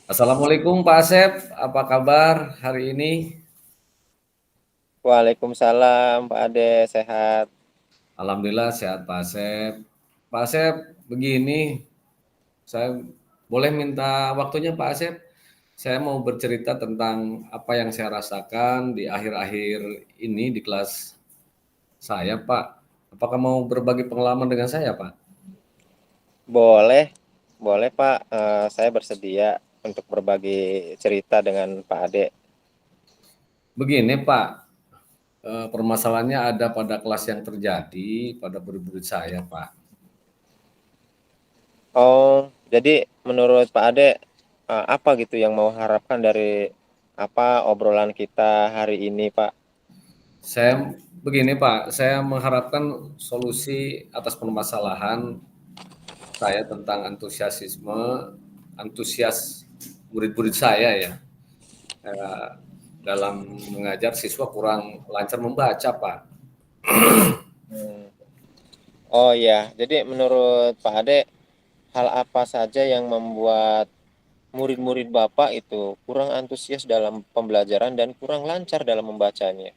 Assalamualaikum Pak Asep, apa kabar hari ini? Waalaikumsalam Pak Ade, sehat. Alhamdulillah sehat Pak Asep. Pak Asep, begini, saya boleh minta waktunya Pak Asep? Saya mau bercerita tentang apa yang saya rasakan di akhir-akhir ini di kelas saya, Pak. Apakah mau berbagi pengalaman dengan saya, Pak? Boleh, boleh Pak. Saya bersedia untuk berbagi cerita dengan Pak Ade. Begini, Pak, permasalahannya ada pada kelas yang terjadi pada murid-murid saya, Pak. Oh, jadi menurut Pak Ade, apa gitu yang mau harapkan dari apa obrolan kita hari ini, Pak? Saya begini Pak, saya mengharapkan solusi atas permasalahan saya tentang antusias murid-murid saya ya eh, dalam mengajar siswa kurang lancar membaca Pak. Hmm. Oh ya, jadi menurut Pak Ade, hal apa saja yang membuat murid-murid Bapak itu kurang antusias dalam pembelajaran dan kurang lancar dalam membacanya?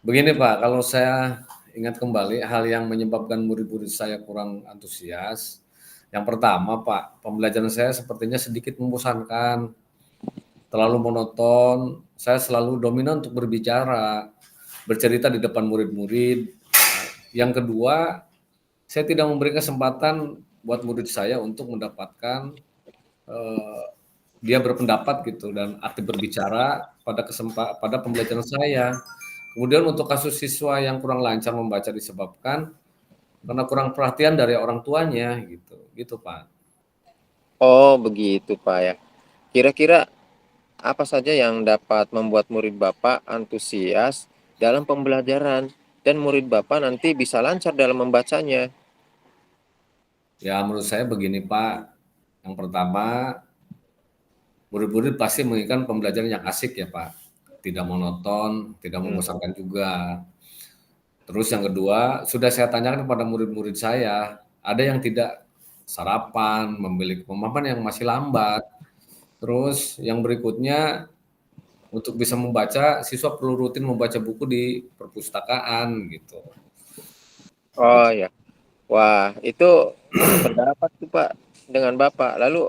Begini Pak, kalau saya ingat kembali hal yang menyebabkan murid-murid saya kurang antusias. Yang pertama Pak, pembelajaran saya sepertinya sedikit membosankan, terlalu monoton. Saya selalu dominan untuk berbicara, bercerita di depan murid-murid. Yang kedua, saya tidak memberi kesempatan buat murid saya untuk mendapatkan eh, dia berpendapat gitu dan aktif berbicara pada pembelajaran saya. Kemudian untuk kasus siswa yang kurang lancar membaca disebabkan karena kurang perhatian dari orang tuanya gitu. Gitu, Pak. Oh, begitu Pak ya. Kira-kira apa saja yang dapat membuat murid Bapak antusias dalam pembelajaran dan murid Bapak nanti bisa lancar dalam membacanya? Ya menurut saya begini, Pak. Yang pertama, murid-murid pasti menginginkan pembelajaran yang asik ya, Pak. Tidak monoton, tidak Hmm. membosankan juga. Terus yang kedua, sudah saya tanyakan kepada murid-murid saya, ada yang tidak sarapan, memiliki pemahaman yang masih lambat. Terus yang berikutnya, untuk bisa membaca, siswa perlu rutin membaca buku di perpustakaan gitu. Oh ya, wah itu sependapat tuh Pak dengan Bapak. Lalu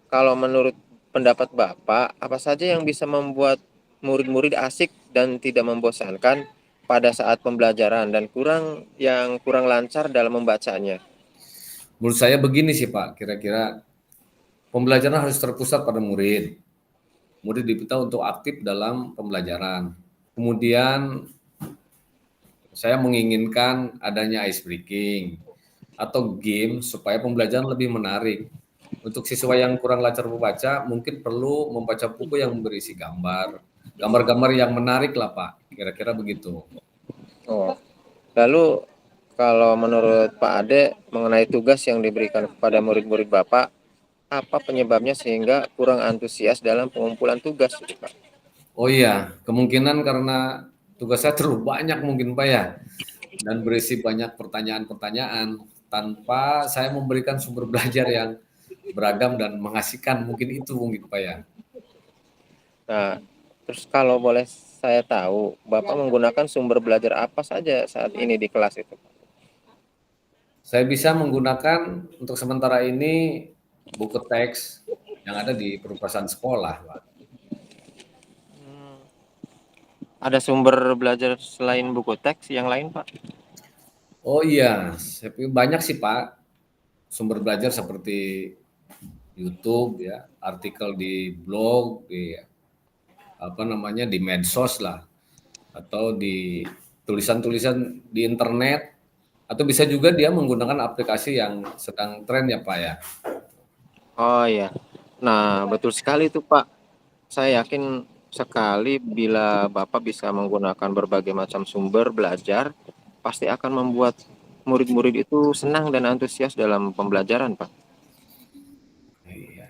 kalau menurut pendapat Bapak, apa saja yang bisa membuat murid-murid asik dan tidak membosankan pada saat pembelajaran dan kurang lancar dalam membacanya? Menurut saya begini sih Pak, kira-kira pembelajaran harus terpusat pada murid. Murid diminta untuk aktif dalam pembelajaran. Kemudian saya menginginkan adanya ice breaking atau game supaya pembelajaran lebih menarik. Untuk siswa yang kurang lancar membaca, mungkin perlu membaca buku yang berisi gambar. Gambar-gambar yang menarik lah Pak, kira-kira begitu. Oh, lalu kalau menurut Pak Ade mengenai tugas yang diberikan kepada murid-murid Bapak, apa penyebabnya sehingga kurang antusias dalam pengumpulan tugas, gitu, Pak? Oh iya, kemungkinan karena tugas saya terlalu banyak mungkin Pak ya, dan berisi banyak pertanyaan-pertanyaan tanpa saya memberikan sumber belajar yang beragam dan mengasihkan, mungkin Pak ya. Nah, terus kalau boleh saya tahu, Bapak menggunakan sumber belajar apa saja saat ini di kelas itu? Saya bisa menggunakan untuk sementara ini buku teks yang ada di perpustakaan sekolah, Pak. Ada sumber belajar selain buku teks yang lain, Pak? Oh iya, banyak sih Pak sumber belajar seperti YouTube ya, artikel di blog, di apa namanya di medsos lah, atau di tulisan-tulisan di internet, atau bisa juga dia menggunakan aplikasi yang sedang tren ya Pak ya. Oh iya. Nah, betul sekali itu, Pak. Saya yakin sekali bila Bapak bisa menggunakan berbagai macam sumber belajar, pasti akan membuat murid-murid itu senang dan antusias dalam pembelajaran, Pak. Iya.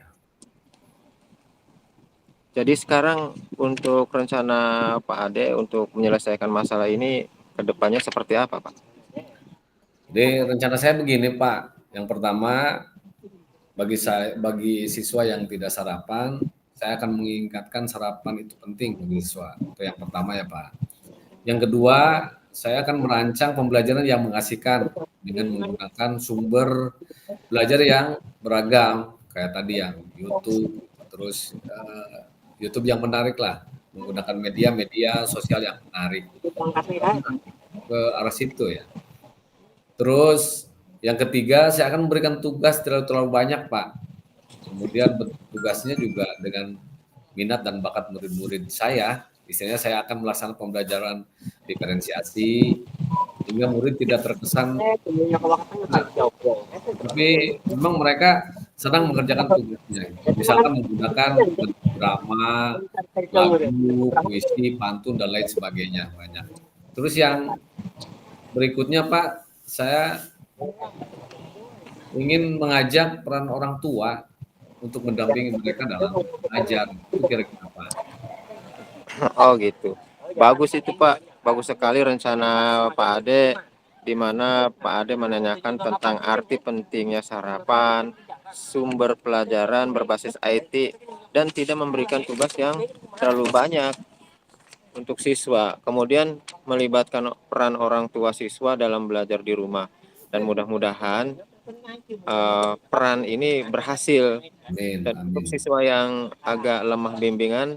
Jadi sekarang untuk rencana Pak Ade untuk menyelesaikan masalah ini ke depannya seperti apa, Pak? Jadi rencana saya begini Pak, yang pertama bagi siswa yang tidak sarapan, saya akan mengingatkan sarapan itu penting bagi siswa. Itu yang pertama ya Pak. Yang kedua, saya akan merancang pembelajaran yang mengasihkan dengan menggunakan sumber belajar yang beragam, kayak tadi yang YouTube, terus YouTube yang menarik lah, menggunakan media-media sosial yang menarik. Ke arah situ ya. Terus yang ketiga, saya akan memberikan tugas terlalu banyak, Pak. Kemudian tugasnya juga dengan minat dan bakat murid-murid saya. Istilahnya saya akan melaksanakan pembelajaran diferensiasi sehingga murid tidak terkesan berat. Tapi memang mereka sedang mengerjakan tugasnya. Misalkan menggunakan bentuk drama, lagu, puisi, pantun dan lain sebagainya banyak. Terus yang berikutnya Pak, saya ingin mengajak peran orang tua untuk mendampingi mereka dalam belajar. Itu kira-kira Pak. Oh gitu. Bagus itu Pak. Bagus sekali rencana Pak Ade, di mana Pak Ade menanyakan tentang arti pentingnya sarapan, sumber pelajaran berbasis IT, dan tidak memberikan tugas yang terlalu banyak untuk siswa. Kemudian melibatkan peran orang tua siswa dalam belajar di rumah. Dan mudah-mudahan peran ini berhasil. Amin, Dan untuk amin. siswa yang agak lemah bimbingan,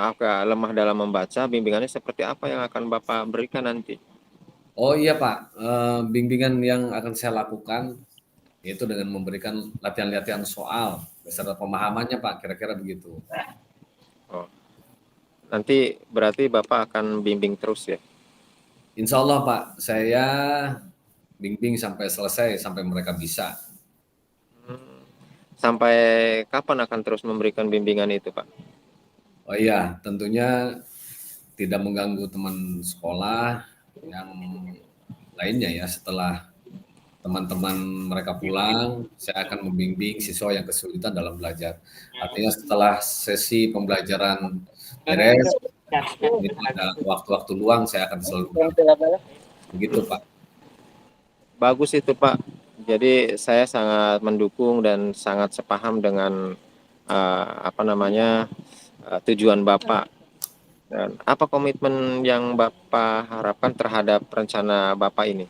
agak lemah dalam membaca, bimbingannya seperti apa yang akan Bapak berikan nanti? Oh iya Pak, bimbingan yang akan saya lakukan yaitu dengan memberikan latihan-latihan soal beserta pemahamannya Pak, kira-kira begitu. Oh, nanti berarti Bapak akan bimbing terus ya? Insya Allah Pak, saya bimbing sampai selesai, sampai mereka bisa. Sampai kapan akan terus memberikan bimbingan itu, Pak? Oh iya, tentunya tidak mengganggu teman sekolah yang lainnya ya. Setelah teman-teman mereka pulang, saya akan membimbing siswa yang kesulitan dalam belajar. Artinya setelah sesi pembelajaran beres, ini ada waktu-waktu luang, saya akan selalu mendampingi. Begitu Pak. Bagus itu, Pak. Jadi saya sangat mendukung dan sangat sepaham dengan tujuan Bapak. Dan apa komitmen yang Bapak harapkan terhadap rencana Bapak ini?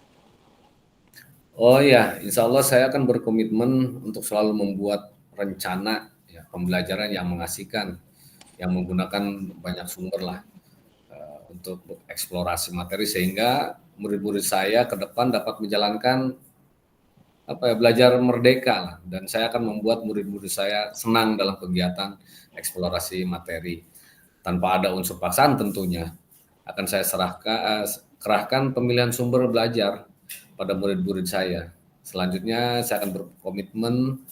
Oh ya, insya Allah saya akan berkomitmen untuk selalu membuat rencana ya, pembelajaran yang mengasihkan, yang menggunakan banyak sumber lah untuk eksplorasi materi sehingga murid-murid saya ke depan dapat menjalankan belajar merdeka lah, dan saya akan membuat murid-murid saya senang dalam kegiatan eksplorasi materi tanpa ada unsur paksaan tentunya. Akan saya kerahkan pemilihan sumber belajar pada murid-murid saya. Selanjutnya saya akan berkomitmen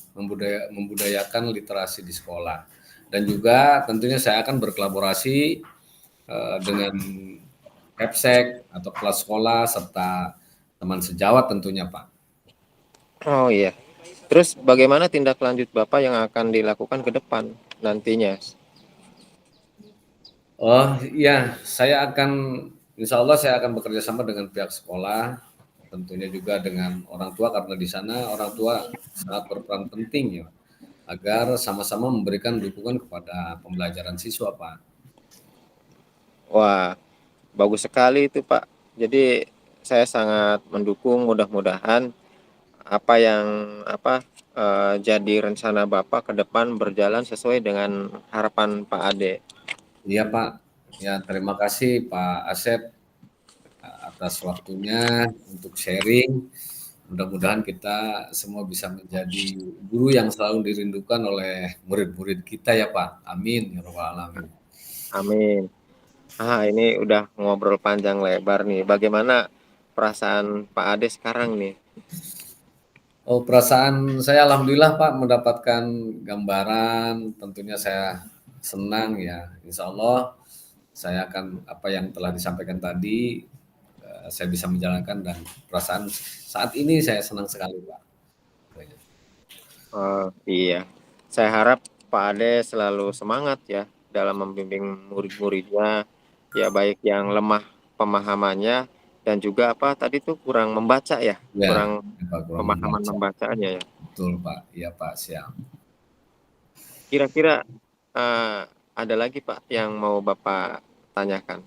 membudayakan literasi di sekolah. Dan juga tentunya saya akan berkolaborasi dengan Kepsek atau kelas sekolah serta teman sejawat tentunya Pak. Oh iya. Terus bagaimana tindak lanjut Bapak yang akan dilakukan ke depan nantinya? Oh iya, insya Allah saya akan bekerja sama dengan pihak sekolah, tentunya juga dengan orang tua karena di sana orang tua sangat berperan penting ya, agar sama-sama memberikan dukungan kepada pembelajaran siswa Pak. Wah, bagus sekali itu Pak. Jadi saya sangat mendukung, mudah-mudahan apa yang jadi rencana Bapak ke depan berjalan sesuai dengan harapan Pak Ade. Iya Pak, ya terima kasih Pak Asep atas waktunya untuk sharing. Mudah-mudahan kita semua bisa menjadi guru yang selalu dirindukan oleh murid-murid kita ya Pak. Amin ya rabbal alamin. Amin. Ini udah ngobrol panjang lebar nih. Bagaimana perasaan Pak Ade sekarang nih? Oh, perasaan saya alhamdulillah Pak mendapatkan gambaran, tentunya saya senang ya. Insya Allah saya akan apa yang telah disampaikan tadi saya bisa menjalankan, dan perasaan saat ini saya senang sekali Pak. Oh, iya. Saya harap Pak Ade selalu semangat ya dalam membimbing murid-muridnya, ya baik yang lemah pemahamannya dan juga tadi tuh kurang membaca ya, Ya, kurang Pak kurang pemahaman membaca. membacanya ya. Betul Pak, iya Pak, siap. Kira-kira ada lagi Pak yang mau Bapak tanyakan?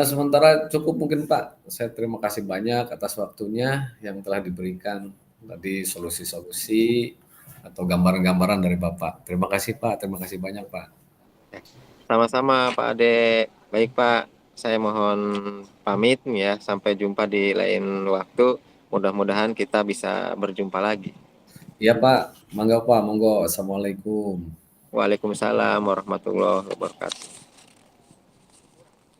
Sementara cukup mungkin Pak. Saya terima kasih banyak atas waktunya yang telah diberikan tadi solusi-solusi atau gambaran-gambaran dari Bapak. Terima kasih Pak, terima kasih banyak Pak. Ya, sama-sama Pak Ade. Baik Pak, saya mohon pamit ya. Sampai jumpa di lain waktu. Mudah-mudahan kita bisa berjumpa lagi. Iya Pak, monggo Pak, monggo. Assalamualaikum. Waalaikumsalam warahmatullahi wabarakatuh.